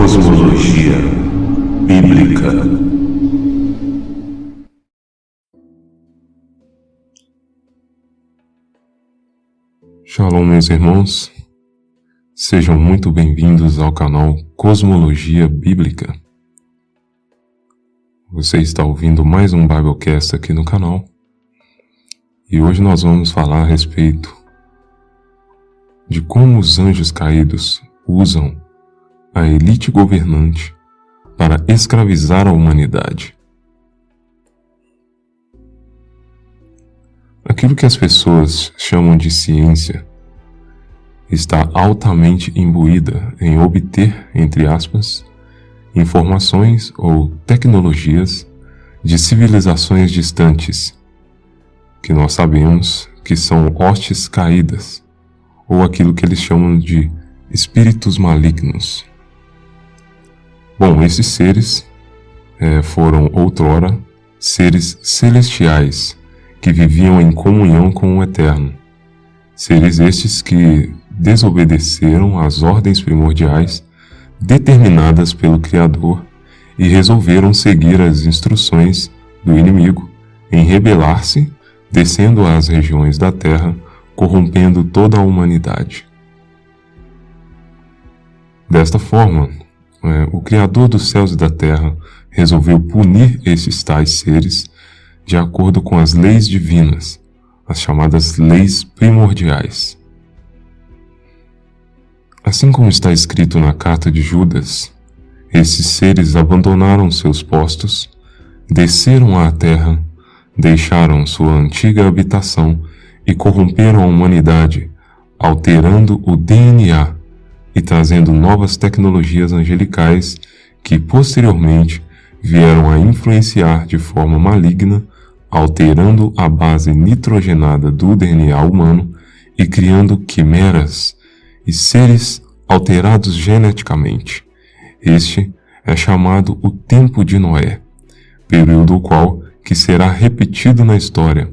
Cosmologia Bíblica. Shalom, meus irmãos, sejam muito bem-vindos ao canal Cosmologia Bíblica. Você está ouvindo mais um Biblecast aqui no canal e hoje nós vamos falar a respeito de como os anjos caídos usam a elite governante para escravizar a humanidade. Aquilo que as pessoas chamam de ciência está altamente imbuída em obter, entre aspas, informações ou tecnologias de civilizações distantes, que nós sabemos que são hostes caídas, ou aquilo que eles chamam de espíritos malignos. Bom, esses seres foram outrora seres celestiais que viviam em comunhão com o Eterno. Seres estes que desobedeceram às ordens primordiais determinadas pelo Criador e resolveram seguir as instruções do inimigo em rebelar-se, descendo às regiões da terra, corrompendo toda a humanidade. Desta forma, o Criador dos céus e da terra resolveu punir esses tais seres de acordo com as leis divinas, as chamadas leis primordiais. Assim como está escrito na carta de Judas, esses seres abandonaram seus postos, desceram à terra, deixaram sua antiga habitação e corromperam a humanidade, alterando o DNA e trazendo novas tecnologias angelicais que posteriormente vieram a influenciar de forma maligna, alterando a base nitrogenada do DNA humano e criando quimeras e seres alterados geneticamente. Este é chamado o Tempo de Noé, período o qual que será repetido na história,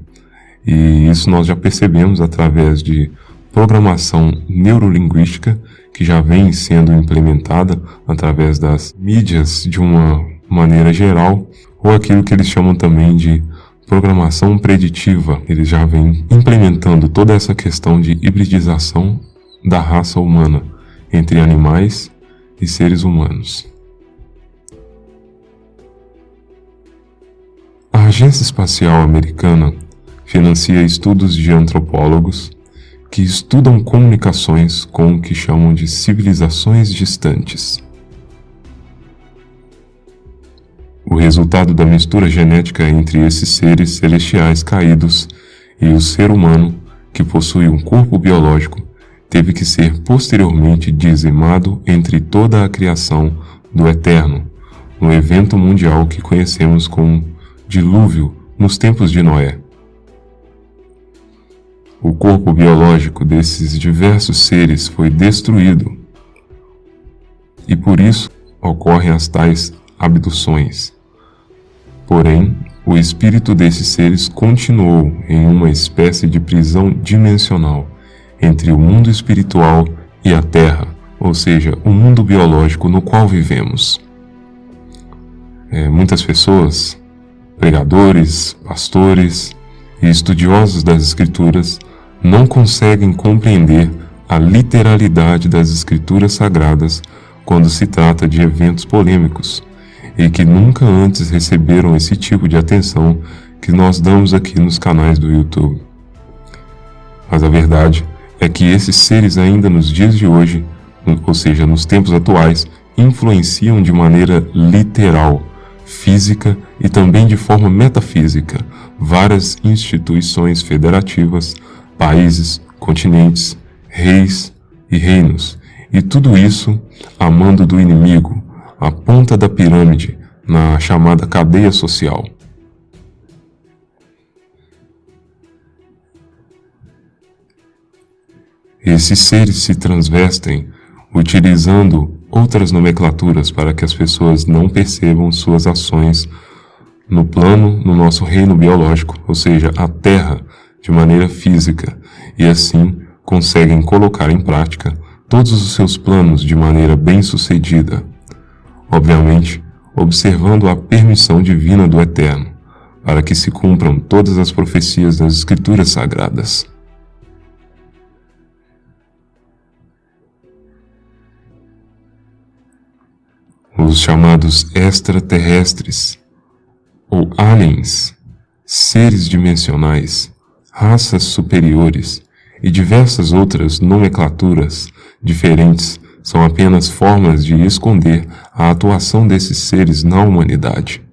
e isso nós já percebemos através de programação neurolinguística que já vem sendo implementada através das mídias de uma maneira geral, ou aquilo que eles chamam também de programação preditiva. Eles já vêm implementando toda essa questão de hibridização da raça humana entre animais e seres humanos. A Agência Espacial Americana financia estudos de antropólogos que estudam comunicações com o que chamam de civilizações distantes. O resultado da mistura genética entre esses seres celestiais caídos e o ser humano, que possui um corpo biológico, teve que ser posteriormente dizimado entre toda a criação do Eterno, no evento mundial que conhecemos como dilúvio nos tempos de Noé. O corpo biológico desses diversos seres foi destruído, e por isso ocorrem as tais abduções. Porém, o espírito desses seres continuou em uma espécie de prisão dimensional entre o mundo espiritual e a Terra, ou seja, o mundo biológico no qual vivemos. Muitas pessoas, pregadores, pastores e estudiosos das Escrituras não conseguem compreender a literalidade das Escrituras Sagradas quando se trata de eventos polêmicos, e que nunca antes receberam esse tipo de atenção que nós damos aqui nos canais do YouTube. Mas a verdade é que esses seres ainda nos dias de hoje, ou seja, nos tempos atuais, influenciam de maneira literal, física e também de forma metafísica várias instituições federativas, países, continentes, reis e reinos, e tudo isso a mando do inimigo, a ponta da pirâmide, na chamada cadeia social. Esses seres se transvestem utilizando outras nomenclaturas para que as pessoas não percebam suas ações no nosso reino biológico, ou seja, a Terra, de maneira física, e assim conseguem colocar em prática todos os seus planos de maneira bem-sucedida. obviamente, observando a permissão divina do Eterno, para que se cumpram todas as profecias das Escrituras Sagradas. Os chamados extraterrestres, ou aliens, seres dimensionais, raças superiores e diversas outras nomenclaturas diferentes são apenas formas de esconder a atuação desses seres na humanidade.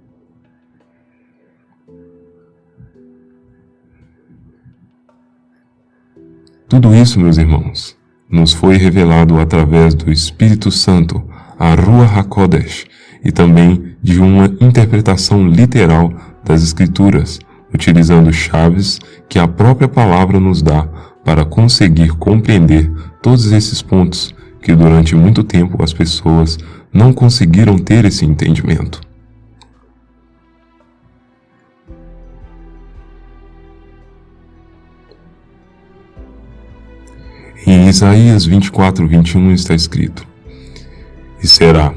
Tudo isso, meus irmãos, nos foi revelado através do Espírito Santo, a Ruach HaKodesh, e também de uma interpretação literal das Escrituras, utilizando chaves que a própria palavra nos dá para conseguir compreender todos esses pontos que durante muito tempo as pessoas não conseguiram ter esse entendimento. Em Isaías 24:21 está escrito: E será,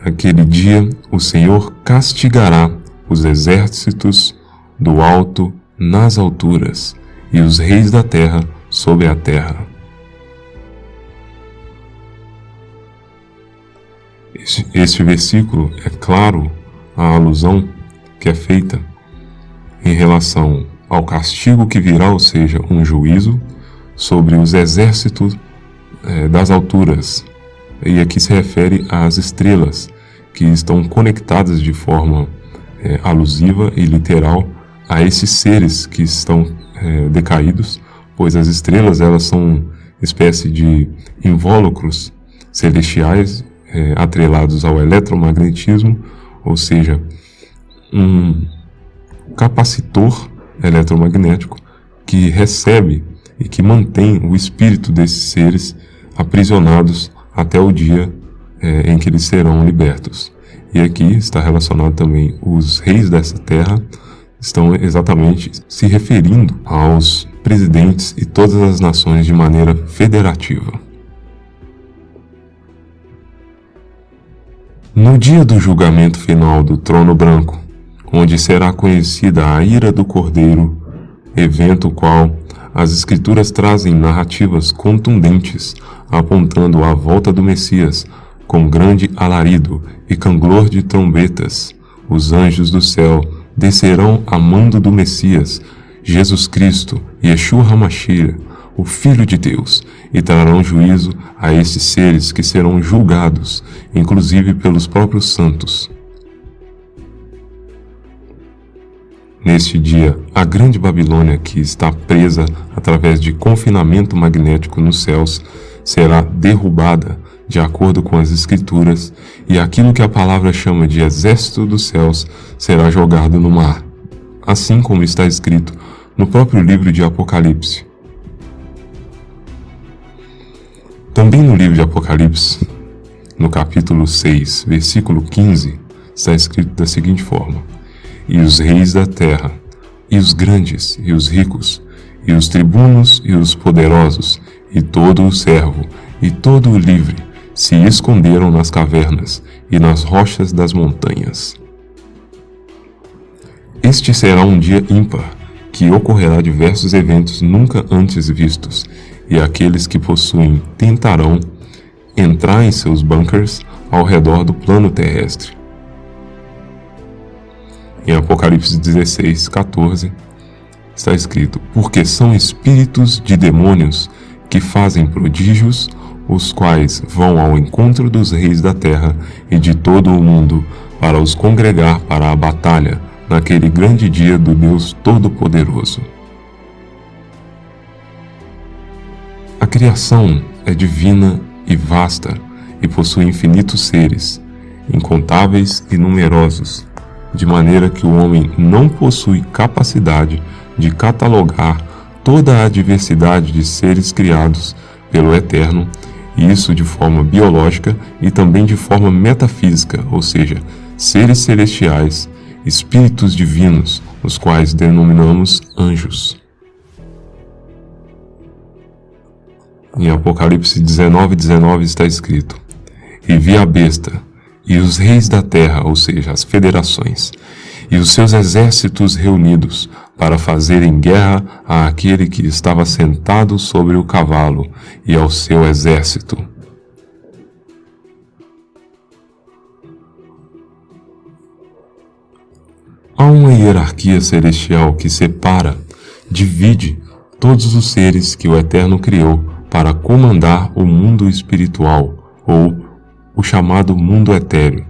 naquele dia, o Senhor castigará os exércitos do alto nas alturas e os reis da terra sobre a terra. Este versículo é claro a alusão que é feita em relação ao castigo que virá, ou seja, um juízo sobre os exércitos das alturas. E aqui se refere às estrelas, que estão conectadas de forma alusiva e literal a esses seres que estão decaídos, pois as estrelas elas são espécie de invólucros celestiais atrelados ao eletromagnetismo, ou seja, um capacitor eletromagnético que recebe e que mantém o espírito desses seres aprisionados até o dia em que eles serão libertos. E aqui está relacionado também os reis dessa terra, estão exatamente se referindo aos presidentes e todas as nações de maneira federativa. No dia do julgamento final do trono branco, onde será conhecida a ira do Cordeiro, evento qual as Escrituras trazem narrativas contundentes apontando à volta do Messias com grande alarido e canglor de trombetas, os anjos do céu descerão a mando do Messias, Jesus Cristo, Yeshua HaMashiach, o Filho de Deus, e trarão juízo a esses seres que serão julgados, inclusive pelos próprios santos. Neste dia, a grande Babilônia, que está presa através de confinamento magnético nos céus, será derrubada de acordo com as Escrituras, e aquilo que a palavra chama de exército dos céus será jogado no mar, assim como está escrito no próprio livro de Apocalipse. Também no livro de Apocalipse, no capítulo 6, versículo 15, está escrito da seguinte forma: E os reis da terra, e os grandes, e os ricos, e os tribunos, e os poderosos, e todo o servo, e todo o livre, se esconderam nas cavernas e nas rochas das montanhas. Este será um dia ímpar, que ocorrerá diversos eventos nunca antes vistos, e aqueles que possuem tentarão entrar em seus bunkers ao redor do plano terrestre. Em Apocalipse 16:14 está escrito: Porque são espíritos de demônios que fazem prodígios, os quais vão ao encontro dos reis da terra e de todo o mundo para os congregar para a batalha naquele grande dia do Deus Todo-Poderoso. A criação é divina e vasta e possui infinitos seres, incontáveis e numerosos, de maneira que o homem não possui capacidade de catalogar toda a diversidade de seres criados pelo Eterno, e isso de forma biológica e também de forma metafísica, ou seja, seres celestiais, espíritos divinos, os quais denominamos anjos. Em Apocalipse 19:19 está escrito: E vi a besta, e os reis da terra, ou seja, as federações, e os seus exércitos reunidos, para fazerem guerra àquele que estava sentado sobre o cavalo e ao seu exército. Há uma hierarquia celestial que separa, divide todos os seres que o Eterno criou para comandar o mundo espiritual, ou o chamado mundo etéreo.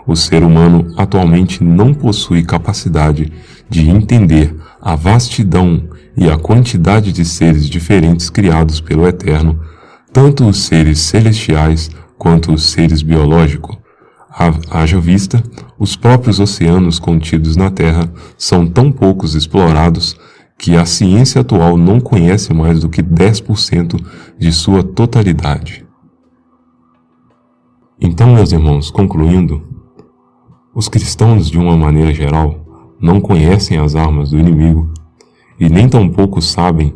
O ser humano atualmente não possui capacidade de entender a vastidão e a quantidade de seres diferentes criados pelo Eterno, tanto os seres celestiais quanto os seres biológicos. Haja vista, os próprios oceanos contidos na Terra são tão poucos explorados que a ciência atual não conhece mais do que 10% de sua totalidade. Então, meus irmãos, concluindo, os cristãos, de uma maneira geral, não conhecem as armas do inimigo e nem tampouco sabem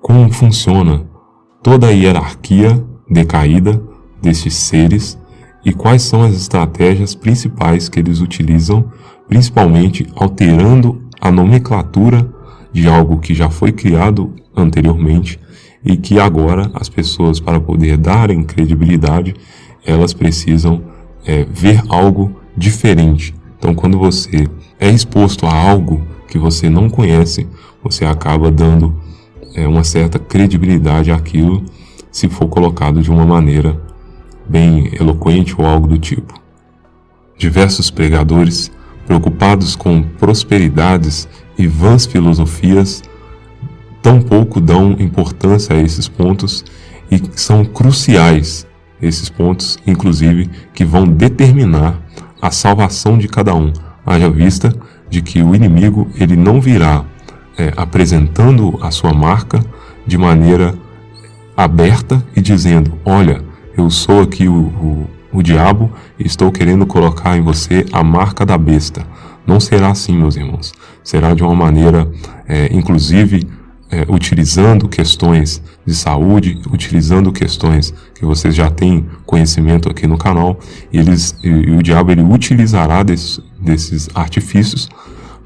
como funciona toda a hierarquia decaída destes seres e quais são as estratégias principais que eles utilizam, principalmente alterando a nomenclatura de algo que já foi criado anteriormente e que agora as pessoas, para poder darem credibilidade, elas precisam ver algo diferente. Então, quando você é exposto a algo que você não conhece, você acaba dando uma certa credibilidade àquilo, se for colocado de uma maneira bem eloquente ou algo do tipo. Diversos pregadores, preocupados com prosperidades e vãs filosofias, tampouco dão importância a esses pontos e são cruciais, esses pontos, inclusive, que vão determinar a salvação de cada um. Haja vista de que o inimigo ele não virá apresentando a sua marca de maneira aberta e dizendo: olha, eu sou aqui o diabo e estou querendo colocar em você a marca da besta. Não será assim, meus irmãos. Será de uma maneira, inclusive, utilizando questões de saúde, utilizando questões que vocês já têm conhecimento aqui no canal, e o diabo ele utilizará desses artifícios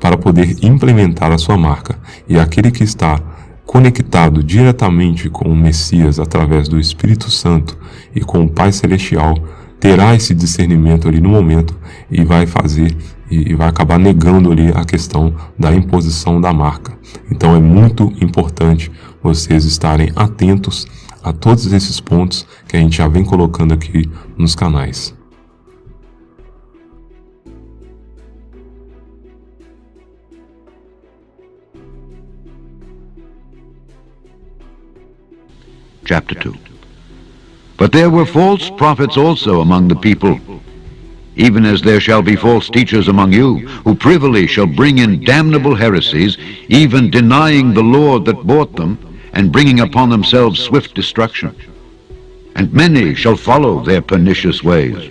para poder implementar a sua marca. E aquele que está conectado diretamente com o Messias através do Espírito Santo e com o Pai Celestial, terá esse discernimento ali no momento e vai fazer e vai acabar negando ali a questão da imposição da marca. Então é muito importante vocês estarem atentos a todos esses pontos que a gente já vem colocando aqui nos canais. Chapter 2. But there were false prophets also among the people, even as there shall be false teachers among you, who privily shall bring in damnable heresies, even denying the Lord that bought them, and bringing upon themselves swift destruction. And many shall follow their pernicious ways,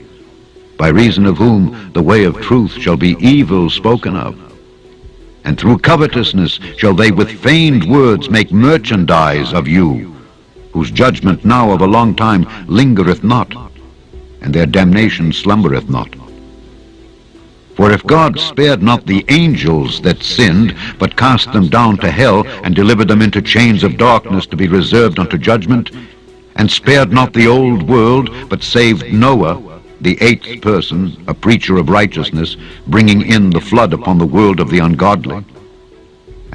by reason of whom the way of truth shall be evil spoken of. And through covetousness shall they with feigned words make merchandise of you, whose judgment now of a long time lingereth not, and their damnation slumbereth not. For if God spared not the angels that sinned, but cast them down to hell, and delivered them into chains of darkness to be reserved unto judgment, and spared not the old world, but saved Noah, the eighth person, a preacher of righteousness, bringing in the flood upon the world of the ungodly,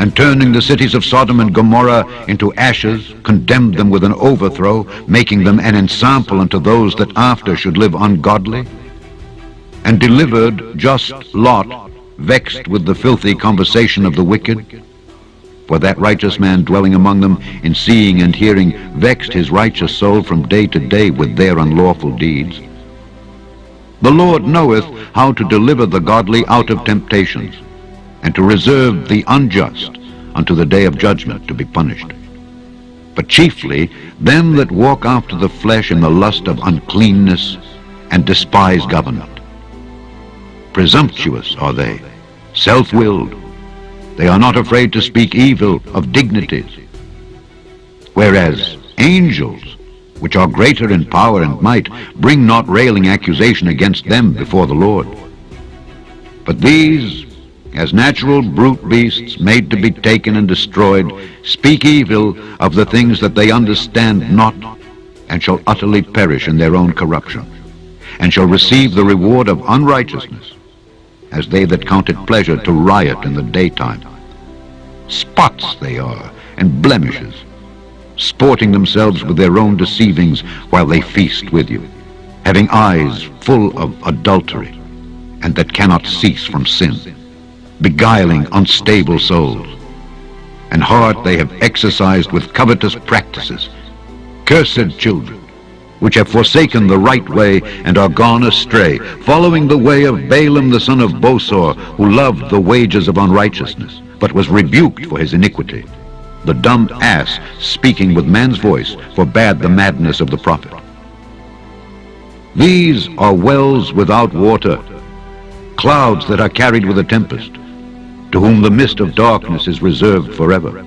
and turning the cities of Sodom and Gomorrah into ashes, condemned them with an overthrow, making them an ensample unto those that after should live ungodly, and delivered just Lot, vexed with the filthy conversation of the wicked. For that righteous man dwelling among them, in seeing and hearing, vexed his righteous soul from day to day with their unlawful deeds. The Lord knoweth how to deliver the godly out of temptations, and to reserve the unjust unto the day of judgment to be punished. But chiefly them that walk after the flesh in the lust of uncleanness, and despise government. Presumptuous are they, self-willed. They are not afraid to speak evil of dignities. Whereas angels which are greater in power and might, bring not railing accusation against them before the Lord. But these, as natural brute beasts made to be taken and destroyed, speak evil of the things that they understand not, and shall utterly perish in their own corruption, and shall receive the reward of unrighteousness, as they that count it pleasure to riot in the daytime. Spots they are, and blemishes, sporting themselves with their own deceivings while they feast with you, having eyes full of adultery, and that cannot cease from sin, beguiling unstable souls, and heart they have exercised with covetous practices. Cursed children, which have forsaken the right way and are gone astray, following the way of Balaam the son of Bosor, who loved the wages of unrighteousness, but was rebuked for his iniquity. The dumb ass, speaking with man's voice, forbade the madness of the prophet. These are wells without water, clouds that are carried with a tempest, to whom the mist of darkness is reserved forever.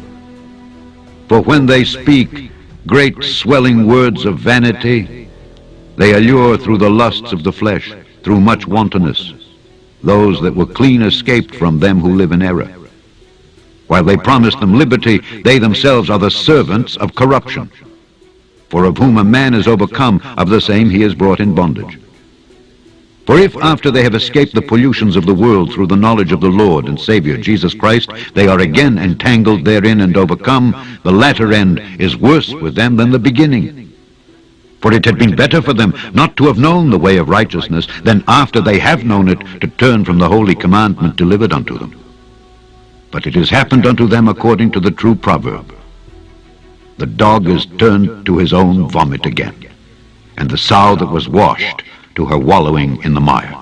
For when they speak great swelling words of vanity, they allure through the lusts of the flesh, through much wantonness, those that were clean escaped from them who live in error. While they promise them liberty, they themselves are the servants of corruption. For of whom a man is overcome, of the same he is brought in bondage. For if after they have escaped the pollutions of the world through the knowledge of the Lord and Savior Jesus Christ, they are again entangled therein and overcome, the latter end is worse with them than the beginning. For it had been better for them not to have known the way of righteousness than after they have known it to turn from the holy commandment delivered unto them. But it has happened unto them according to the true proverb, the dog is turned to his own vomit again, and the sow that was washed to her wallowing in the mire.